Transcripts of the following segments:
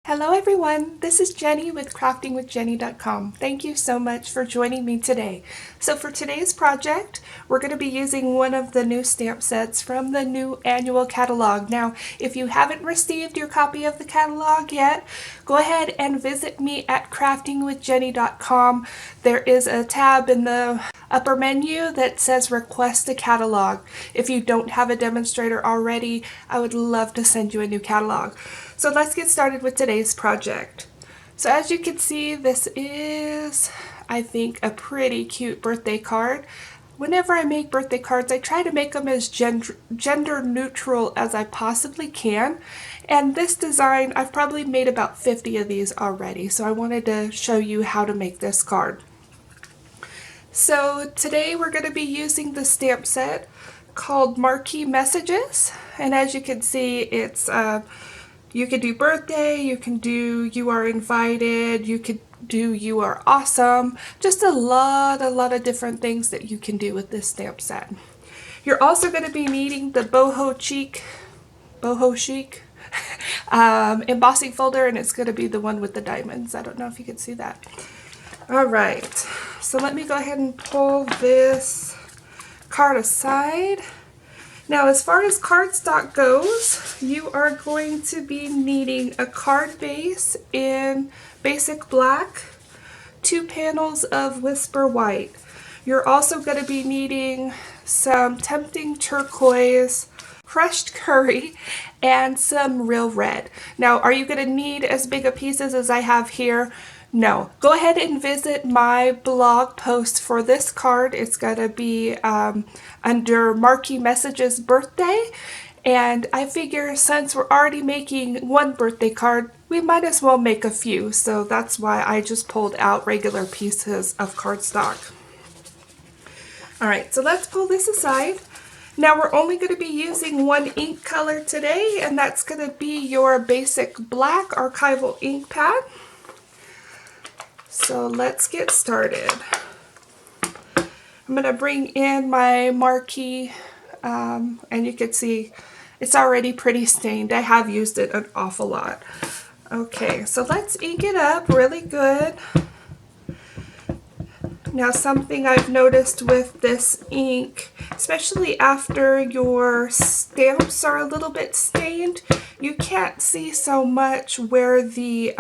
Hello everyone, this is Jenny with craftingwithjenny.com. Thank you so much for joining me today. So for today's project, we're going to be using one of the new stamp sets from the new annual catalog. Now, if you haven't received your copy of the catalog yet, go ahead and visit me at craftingwithjenny.com. There is a tab in the upper menu that says request a catalog. If you don't have a demonstrator already, I would love to send you a new catalog. So let's get started with today's project. So as you can see, this is, I think, a pretty cute birthday card. Whenever I make birthday cards, I try to make them as gender neutral as I possibly can. And this design, I've probably made about 50 of these already, so I wanted to show you how to make this card. So today we're going to be using the stamp set called Marquee Messages, and as you can see, it's you can do birthday, you can do you are invited, you could do you are awesome, just a lot of different things that you can do with this stamp set. You're also going to be needing the boho chic embossing folder, and it's going to be the one with the diamonds. I don't know if you can see that. All right, so let me go ahead and pull this card aside. Now, as far as cardstock goes, you are going to be needing a card base in basic black, 2 panels of Whisper White. You're also going to be needing some Tempting Turquoise, crushed curry, and some real red. Now, are you going to need as big of pieces as I have here? No. Go ahead and visit my blog post for this card. It's going to be under Marquee Messages Birthday. And I figure since we're already making one birthday card, we might as well make a few. So that's why I just pulled out regular pieces of cardstock. All right, so let's pull this aside. Now we're only going to be using one ink color today, and that's going to be your basic black archival ink pad. So let's get started. I'm going to bring in my Marquee, and you can see it's already pretty stained. I have used it an awful lot. Okay, so let's ink it up really good. Now, something I've noticed with this ink, especially after your stamps are a little bit stained, you can't see so much where the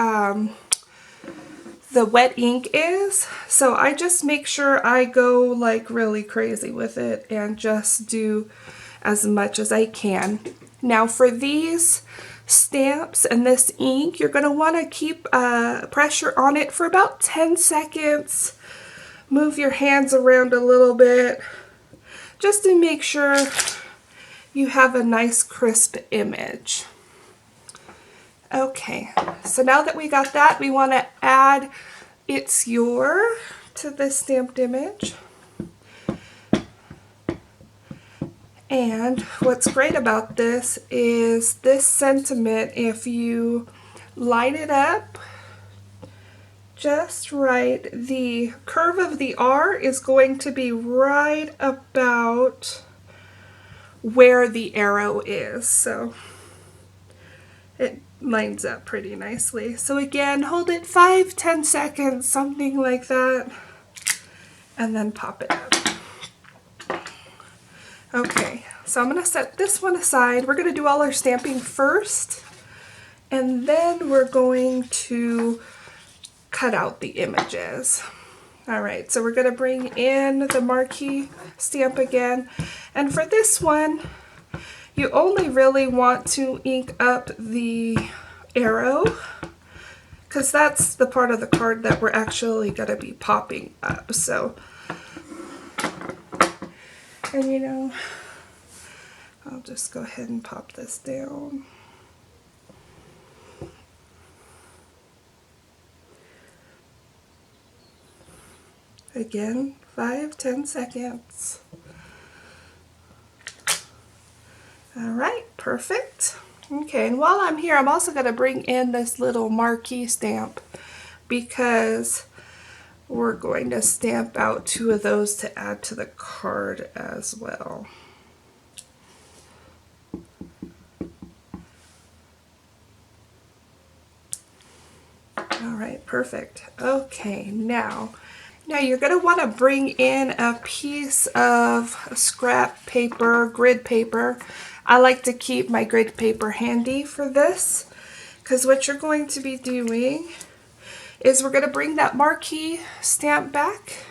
wet ink is. So I just make sure I go like really crazy with it and just do as much as I can. Now for these stamps and this ink, you're going to want to keep pressure on it for about 10 seconds. Move your hands around a little bit just to make sure you have a nice crisp image. Okay, so now that we got that, we want to add It's Your to this stamped image. And what's great about this is this sentiment, if you line it up just right, the curve of the R is going to be right about where the arrow is. So it lines up pretty nicely. So again, hold it 5-10 seconds, something like that, and then pop it up. Okay, so I'm going to set this one aside. We're going to do all our stamping first, and then we're going to cut out the images. All right, so we're going to bring in the Marquee stamp again, and for this one, you only really want to ink up the arrow because that's the part of the card that we're actually going to be popping up. So, and you know, I'll just go ahead and pop this down. Again, 5-10 seconds. All right, perfect. Okay, and while I'm here, I'm also going to bring in this little Marquee stamp because we're going to stamp out 2 of those to add to the card as well. right, perfect. Okay, now you're going to want to bring in a piece of scrap paper, grid paper. I like to keep my grid paper handy for this, because what you're going to be doing is we're going to bring that marquee stamp back,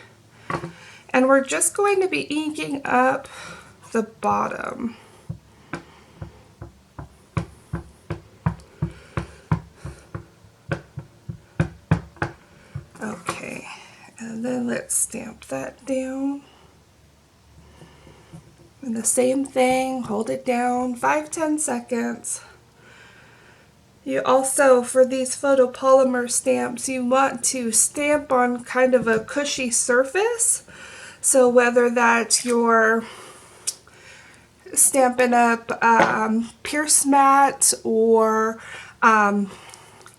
and we're just going to be inking up the bottom. Okay, and then let's stamp that down. And the same thing, hold it down 5-10 seconds. You also, for these photopolymer stamps, you want to stamp on kind of a cushy surface. So whether that's you're stamping up Pierce mat or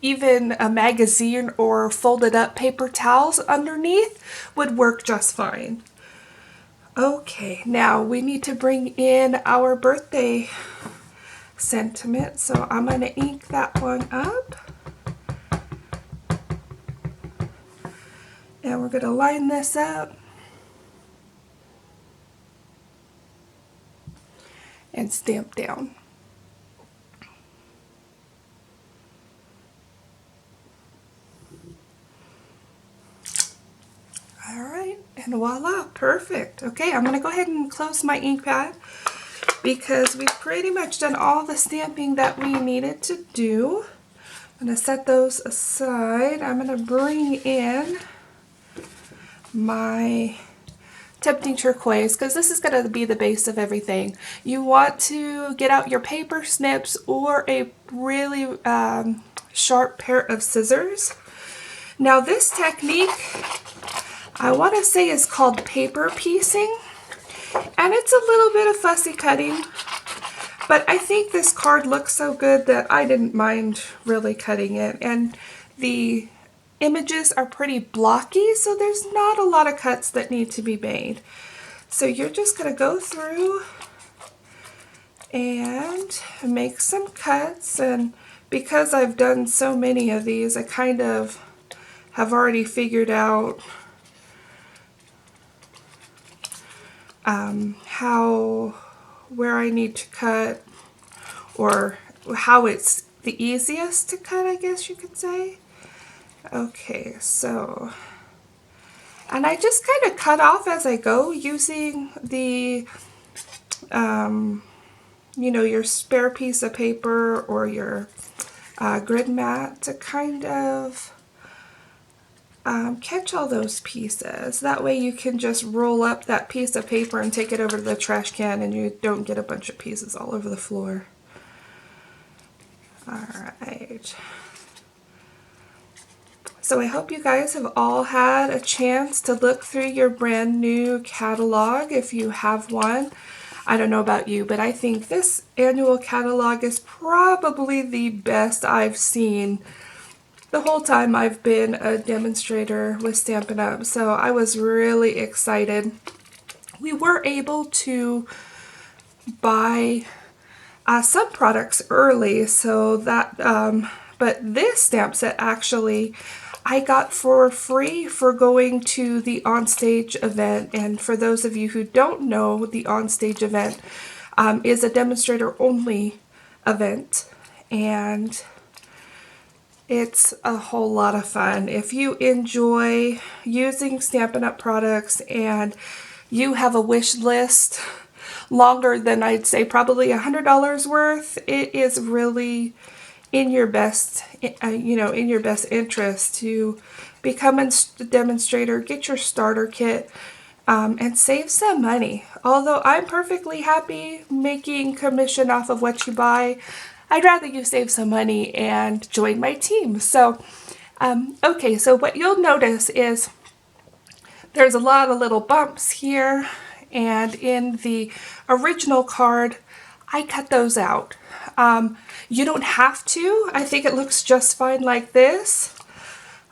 even a magazine or folded up paper towels underneath would work just fine. Okay, now we need to bring in our birthday sentiment, so I'm going to ink that one up. And we're going to line this up and stamp down. Alright, and voila, perfect. Okay, I'm going to go ahead and close my ink pad because we've pretty much done all the stamping that we needed to do. I'm going to set those aside. I'm going to bring in my Tempting Turquoise, because this is going to be the base of everything. You want to get out your paper snips or a really sharp pair of scissors. Now this technique, I want to say, is called paper piecing, and it's a little bit of fussy cutting, but I think this card looks so good that I didn't mind really cutting it, and the images are pretty blocky, so there's not a lot of cuts that need to be made. So you're just going to go through and make some cuts, and because I've done so many of these, I kind of have already figured out where I need to cut, or how it's the easiest to cut, I guess you could say. Okay, so, and I just kind of cut off as I go using the, you know, your spare piece of paper or your grid mat to kind of catch all those pieces. That way you can just roll up that piece of paper and take it over to the trash can and you don't get a bunch of pieces all over the floor. Alright. So I hope you guys have all had a chance to look through your brand new catalog if you have one. I don't know about you, but I think this annual catalog is probably the best I've seen the whole time I've been a demonstrator with Stampin' Up! So I was really excited. We were able to buy some products early, so that, but this stamp set actually I got for free for going to the Onstage event. And for those of you who don't know, the Onstage event is a demonstrator only event, and it's a whole lot of fun. If you enjoy using Stampin' Up! Products and you have a wish list longer than, I'd say, probably $100 worth, it is really in your best, you know, in your best interest to become a demonstrator, get your starter kit, and save some money. Although I'm perfectly happy making commission off of what you buy, I'd rather you save some money and join my team. So, okay, so what you'll notice is there's a lot of little bumps here, and in the original card, I cut those out. You don't have to. I think it looks just fine like this.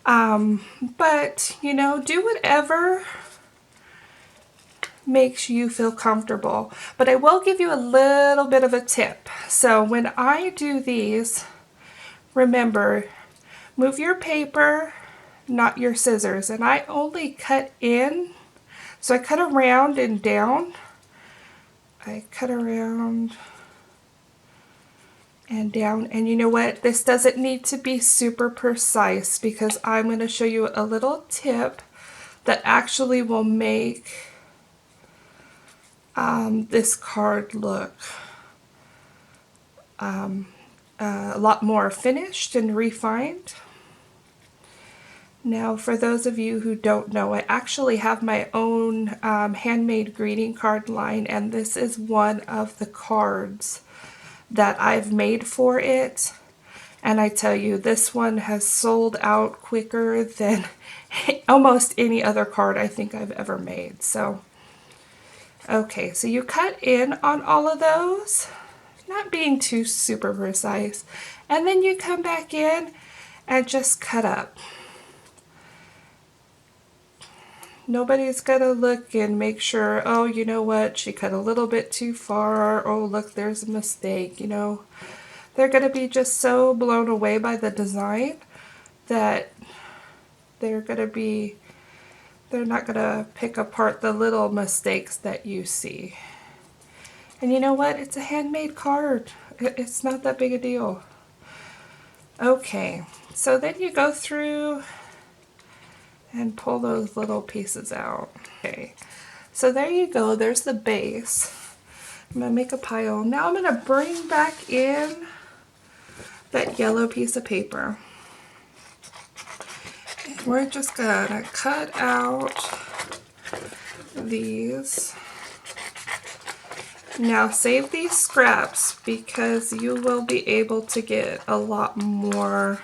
But, you know, do whatever makes you feel comfortable. But I will give you a little bit of a tip. So when I do these, remember, move your paper not your scissors. And I only cut in, so I cut around and down. I cut around and down, and you know what? This doesn't need to be super precise because I'm going to show you a little tip that actually will make this card look a lot more finished and refined. Now, for those of you who don't know, I actually have my own handmade greeting card line, and this is one of the cards that I've made for it. And I tell you, this one has sold out quicker than almost any other card I think I've ever made. So, okay, so you cut in on all of those, not being too super precise, and then you come back in and just cut up. Nobody's gonna look and make sure, oh, you know what, she cut a little bit too far, oh, look, there's a mistake, you know. They're gonna be just so blown away by the design that they're not gonna pick apart the little mistakes that you see. And you know what, it's a handmade card. It's not that big a deal. Okay, so then you go through and pull those little pieces out. Okay, so there you go, there's the base. I'm gonna make a pile. Now I'm gonna bring back in that yellow piece of paper. And we're just gonna cut out these. Now save these scraps because you will be able to get a lot more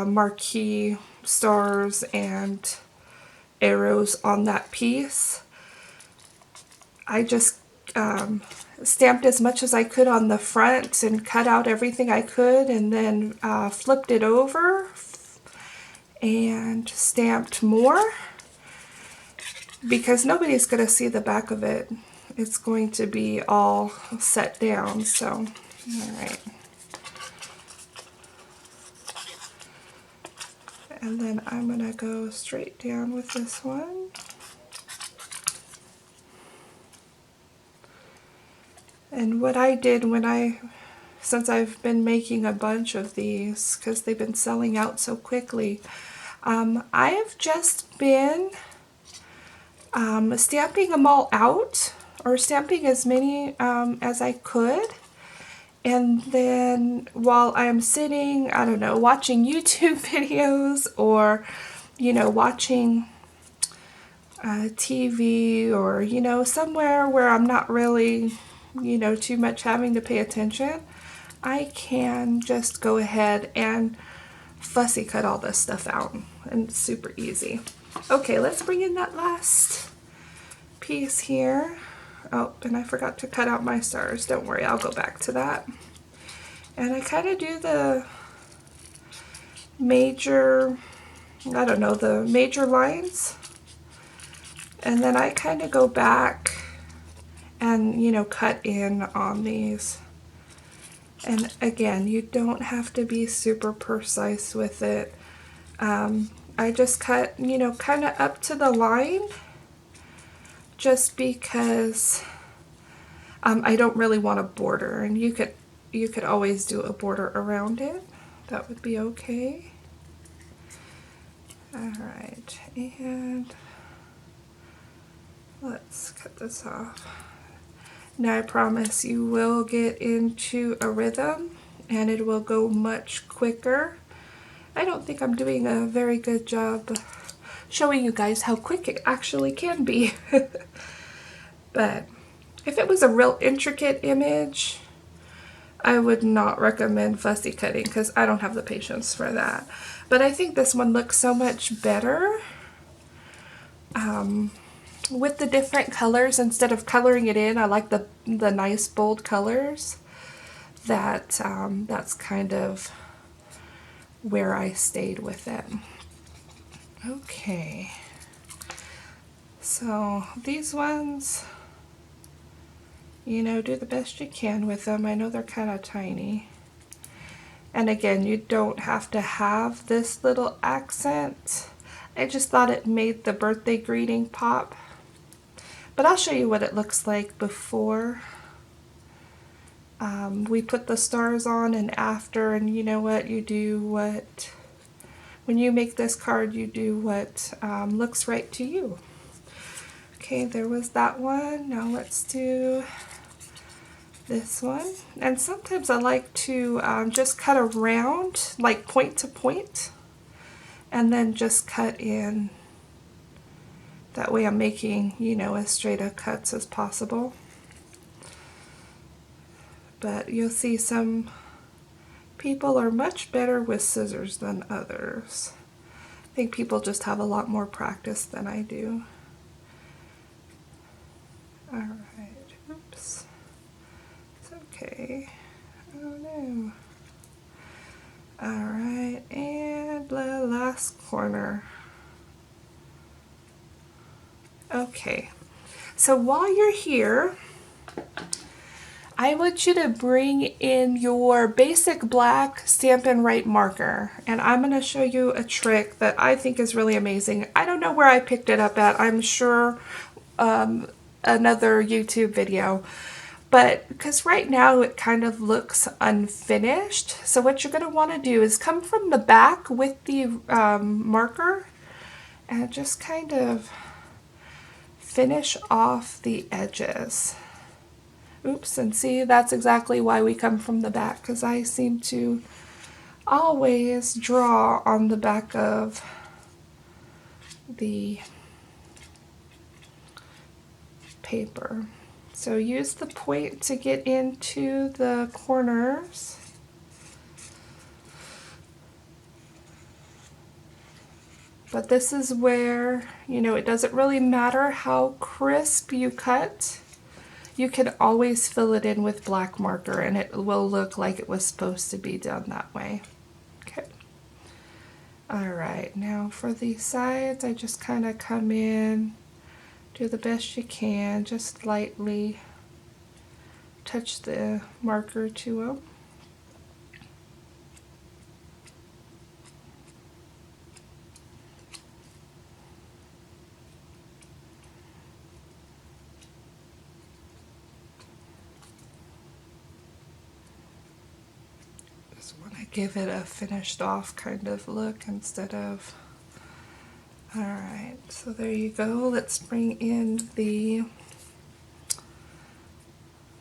marquee stars and arrows on that piece. I just stamped as much as I could on the front and cut out everything I could, and then flipped it over and stamped more because nobody's going to see the back of it. It's going to be all set down, so all right. And then I'm going to go straight down with this one. And what I did since I've been making a bunch of these, because they've been selling out so quickly, I have just been stamping them all out, or stamping as many as I could. And then while I'm sitting, I don't know, watching YouTube videos, or, you know, watching TV, or, you know, somewhere where I'm not really, you know, too much having to pay attention, I can just go ahead and fussy cut all this stuff out, and it's super easy. Okay, let's bring in that last piece here. Oh, and I forgot to cut out my stars. Don't worry, I'll go back to that. And I kind of do the major, I don't know, the major lines. And then I kind of go back and, you know, cut in on these. And again, you don't have to be super precise with it. I just cut, you know, kind of up to the line, just because I don't really want a border, and you could always do a border around it. That would be okay. All right, and let's cut this off. Now I promise you will get into a rhythm and it will go much quicker. I don't think I'm doing a very good job showing you guys how quick it actually can be. But if it was a real intricate image, I would not recommend fussy cutting because I don't have the patience for that. But I think this one looks so much better with the different colors. Instead of coloring it in, I like the nice bold colors. That's kind of where I stayed with it. Okay, so these ones, you know, do the best you can with them. I know they're kind of tiny. And again, you don't have to have this little accent. I just thought it made the birthday greeting pop. But I'll show you what it looks like before we put the stars on and after. And you know what? You do what, when you make this card, you do what looks right to you. Okay, there was that one. Now let's do this one. And sometimes I like to just cut around, like point to point, and then just cut in. That way I'm making, you know, as straight of cuts as possible. But you'll see some people are much better with scissors than others. I think people just have a lot more practice than I do. Alright, oops. It's okay. Oh no. Alright, and the last corner. Okay, so while you're here, I want you to bring in your basic black Stampin' Write marker, and I'm going to show you a trick that I think is really amazing. I don't know where I picked it up at. I'm sure another YouTube video, but because right now it kind of looks unfinished. So what you're going to want to do is come from the back with the marker and just kind of finish off the edges. Oops, and see, that's exactly why we come from the back, because I seem to always draw on the back of the paper. So use the point to get into the corners. But this is where, you know, it doesn't really matter how crisp you cut. You can always fill it in with black marker and it will look like it was supposed to be done that way. Okay. Alright, now for the sides, I just kind of come in, do the best you can, just lightly touch the marker to them. Want to give it a finished off kind of look instead of. Alright, so there you go. Let's bring in the.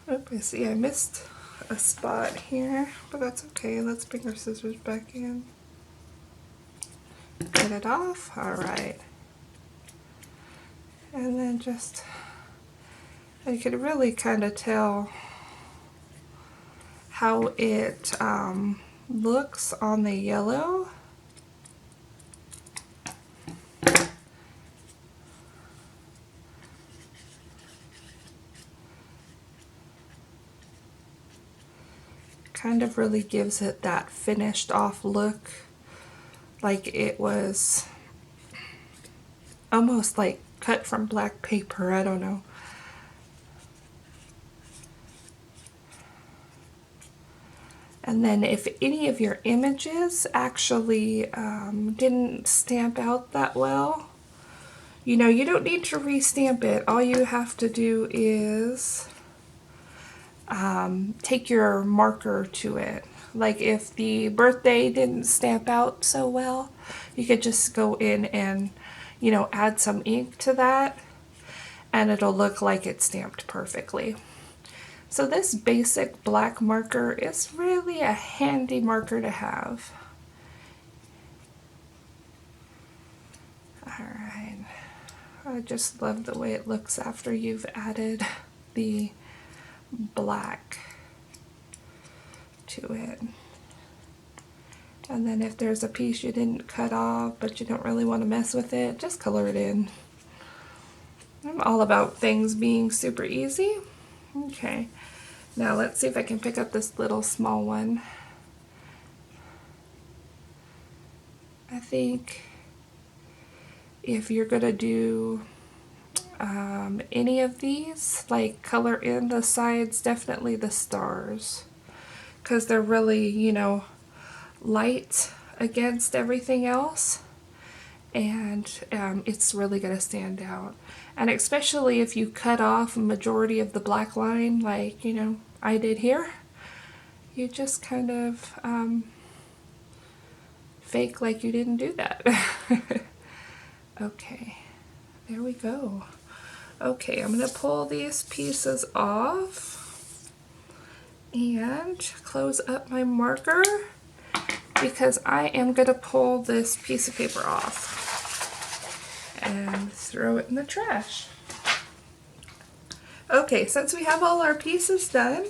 Oh, I see I missed a spot here, but that's okay. Let's bring our scissors back in. Get it off. Alright. And then just. You could really kind of tell how it looks on the yellow. Kind of really gives it that finished off look, like it was almost like cut from black paper. I don't know. And then if any of your images actually didn't stamp out that well, you know, you don't need to restamp it. All you have to do is take your marker to it. Like if the birthday didn't stamp out so well, you could just go in and, you know, add some ink to that and it'll look like it's stamped perfectly. So this basic black marker is really a handy marker to have. Alright, I just love the way it looks after you've added the black to it. And then if there's a piece you didn't cut off but you don't really want to mess with it, just color it in. I'm all about things being super easy. Okay, now let's see if I can pick up this little small one. I think if you're gonna do any of these, like color in the sides, definitely the stars, because they're really, you know, light against everything else, and it's really going to stand out. And especially if you cut off a majority of the black line like, you know, I did here, you just kind of fake like you didn't do that. Okay, there we go. Okay, I'm going to pull these pieces off and close up my marker because I am going to pull this piece of paper off and throw it in the trash. Okay, since we have all our pieces done,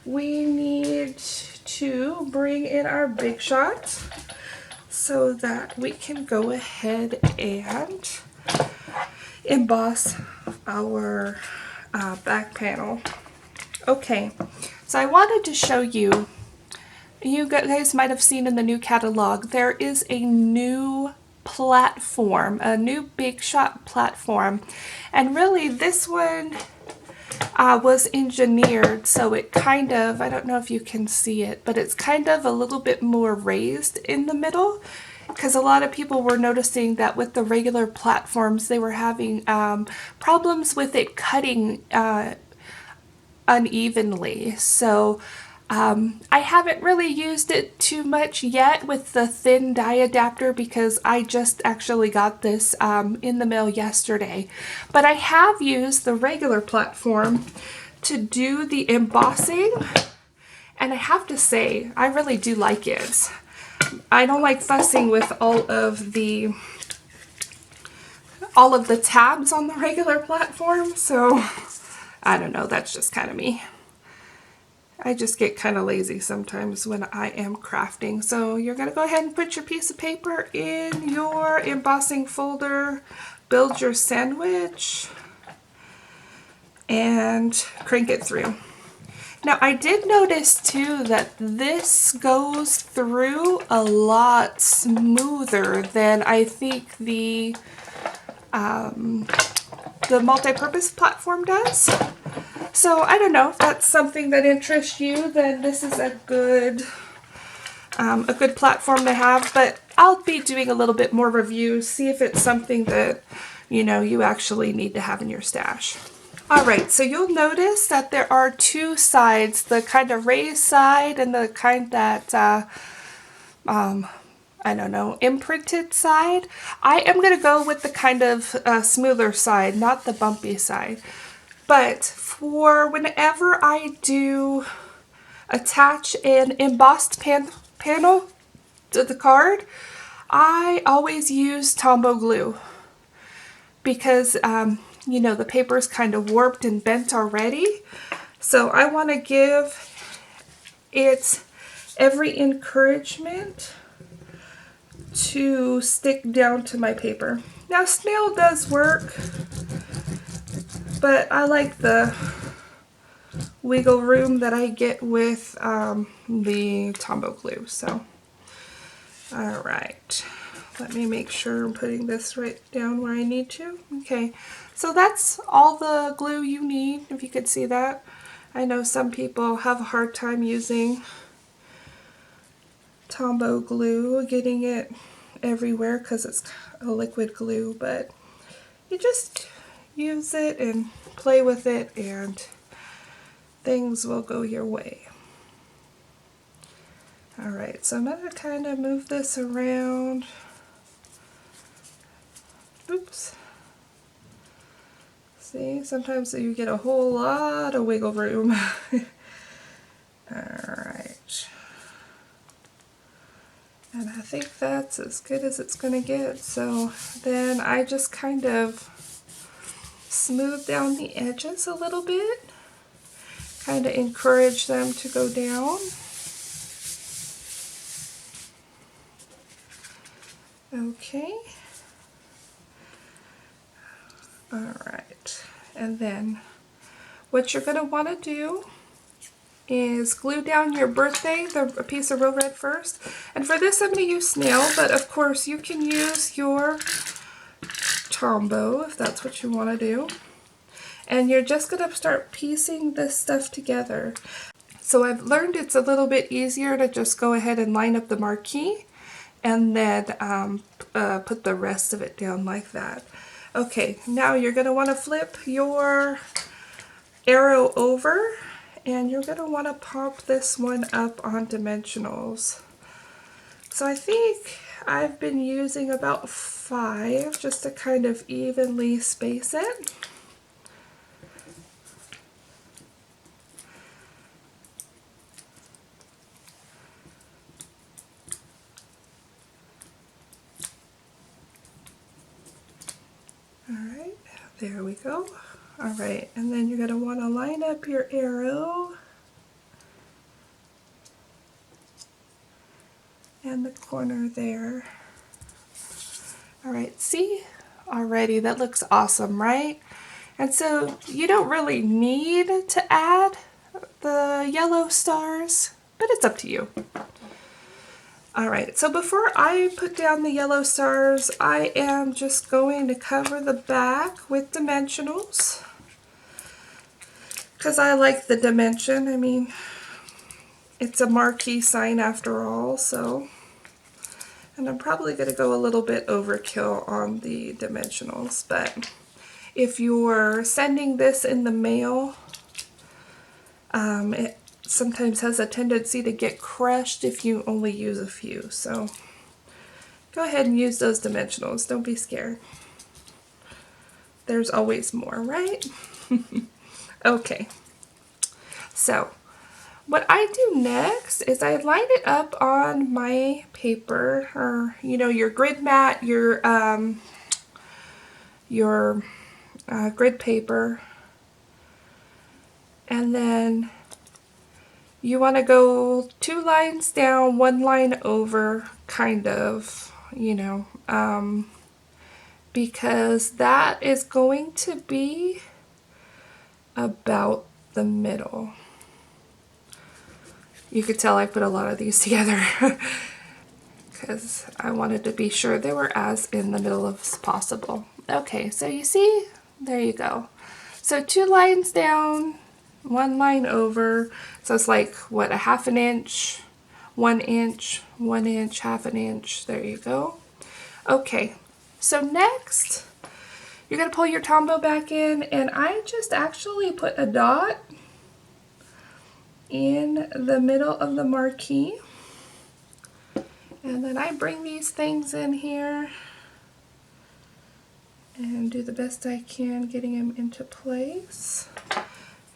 we need to bring in our Big Shot so that we can go ahead and emboss our back panel. Okay, so I wanted to show you, you guys might have seen in the new catalog, there is a new platform, a new Big Shot platform, and really this one was engineered so it kind of, I don't know if you can see it, but it's kind of a little bit more raised in the middle, because a lot of people were noticing that with the regular platforms they were having problems with it cutting unevenly. So I haven't really used it too much yet with the thin die adapter because I just actually got this in the mail yesterday. But I have used the regular platform to do the embossing, and I have to say I really do like it. I don't like fussing with all of the tabs on the regular platform, so I don't know, that's just kind of me. I just get kind of lazy sometimes when I am crafting. So you're going to go ahead and put your piece of paper in your embossing folder, build your sandwich, and crank it through. Now I did notice too that this goes through a lot smoother than I think the multi-purpose platform does. So I don't know if that's something that interests you, then this is a good platform to have, but I'll be doing a little bit more reviews, see if it's something that, you know, you actually need to have in your stash. All right, so you'll notice that there are two sides, the kind of raised side and the kind that, I don't know, imprinted side. I am going to go with the kind of smoother side, not the bumpy side. But for whenever I do attach an embossed panel to the card, I always use Tombow glue because, you know, the paper is kind of warped and bent already. So I want to give it every encouragement to stick down to my paper. Now, snail does work, but I like the wiggle room that I get with the Tombow glue. So, all right, let me make sure I'm putting this right down where I need to. Okay, so that's all the glue you need, if you could see that. I know some people have a hard time using Tombow glue, getting it everywhere because it's a liquid glue, but you just use it and play with it and things will go your way. Alright, so I'm going to kind of move this around. Oops. See, sometimes you get a whole lot of wiggle room. Alright. And I think that's as good as it's going to get. So then I just kind of smooth down the edges a little bit. Kind of encourage them to go down. Okay. Alright. And then what you're going to want to do is glue down your birthday, a piece of Real Red first. And for this I'm going to use snail, but of course you can use your Tombow if that's what you want to do. And you're just going to start piecing this stuff together. So I've learned it's a little bit easier to just go ahead and line up the marquee and then put the rest of it down like that. Okay, now you're going to want to flip your arrow over and you're going to want to pop this one up on dimensionals. So I think I've been using about 5 just to kind of evenly space it. Alright, there we go. Alright, and then you're going to want to line up your arrow and the corner there. Alright, see? Already, that looks awesome, right? And so you don't really need to add the yellow stars, but it's up to you. Alright, so before I put down the yellow stars, I am just going to cover the back with dimensionals. Because I like the dimension. I mean, it's a marquee sign after all, so. And I'm probably going to go a little bit overkill on the dimensionals, but if you're sending this in the mail, it sometimes has a tendency to get crushed if you only use a few. So go ahead and use those dimensionals. Don't be scared. There's always more, right? Okay. So what I do next is I line it up on my paper, or your grid mat, your grid paper, and then you want to go 2 lines down, 1 line over, kind of, because that is going to be about the middle. You could tell I put a lot of these together because I wanted to be sure they were as in the middle as possible. Okay, so you see, there you go. So 2 lines down, 1 line over, so it's like, what, a 1/2 inch, 1 inch, 1 inch, 1/2 inch, there you go. Okay, so next, you're going to pull your tombow back in, and I just actually put a dot in the middle of the marquee, and then I bring these things in here and do the best I can getting them into place.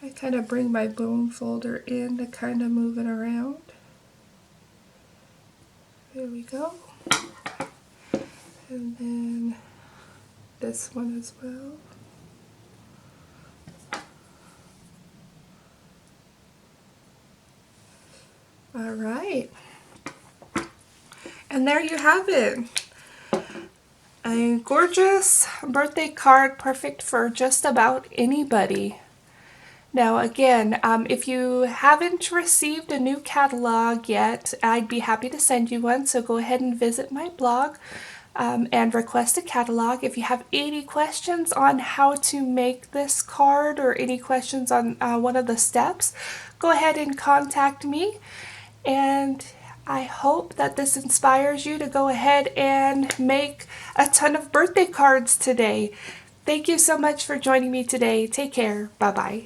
I kind of bring my bone folder in to kind of move it around. There we go. And then this one as well. All right. And there you have it. A gorgeous birthday card, perfect for just about anybody. Now again, if you haven't received a new catalog yet, I'd be happy to send you one, so go ahead and visit my blog and request a catalog. If you have any questions on how to make this card or any questions on one of the steps, go ahead and contact me, and I hope that this inspires you to go ahead and make a ton of birthday cards today. Thank you so much for joining me today. Take care. Bye-bye.